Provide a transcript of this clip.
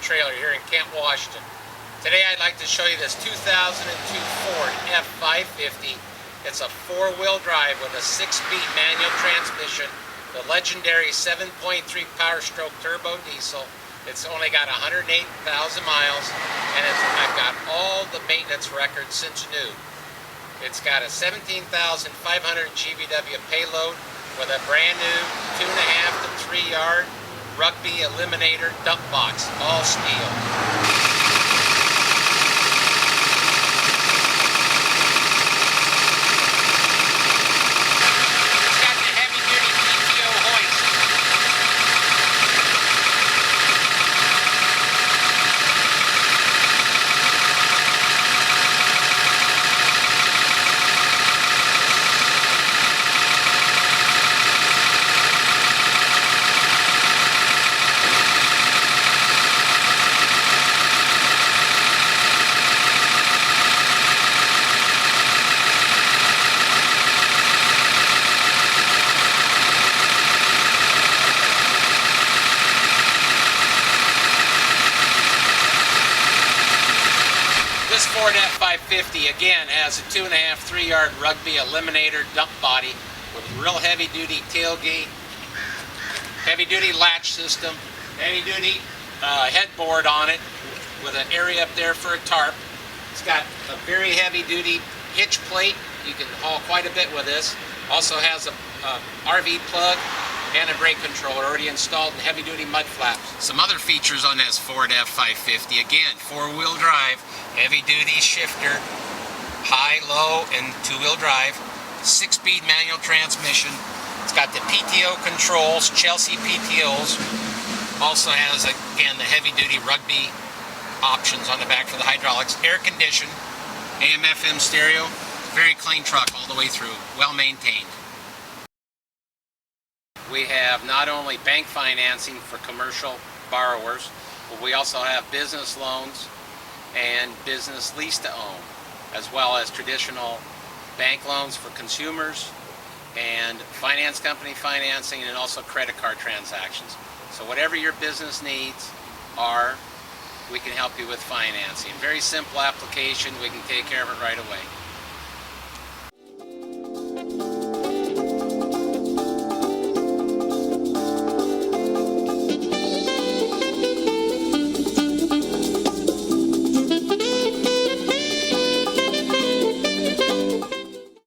trailer here in Kent, Washington. Today I'd like to show you this 2002 Ford F550. It's a four-wheel drive with a 6-speed manual transmission, the legendary 7.3 power stroke turbo diesel. It's only got 108,000 miles, and I've got all the maintenance records since new. It's got a 17,500 GVW payload with a brand new 2.5 to 3 yard rugby eliminator dump box, all steel. This Ford F550 again has a 2.5 to 3 yard rugby eliminator dump body with real heavy duty tailgate, heavy duty latch system, heavy duty headboard on it with an area up there for a tarp. It's got a very heavy duty hitch plate. You can haul quite a bit with this. Also has a RV plug and a brake controller already installed and heavy duty mud flaps. Some other features on this Ford F550, again, 4-wheel drive, heavy duty shifter, high, low, and 2-wheel drive, 6-speed manual transmission. It's got the PTO controls, Chelsea PTOs. Also has, again, the heavy duty rugby options on the back for the hydraulics, air conditioned, AM FM stereo. Very clean truck all the way through, well maintained. We have not only bank financing for commercial borrowers, but we also have business loans and business lease to own, as well as traditional bank loans for consumers and finance company financing, and also credit card transactions. So whatever your business needs are, we can help you with financing. Very simple application. We can take care of it right away.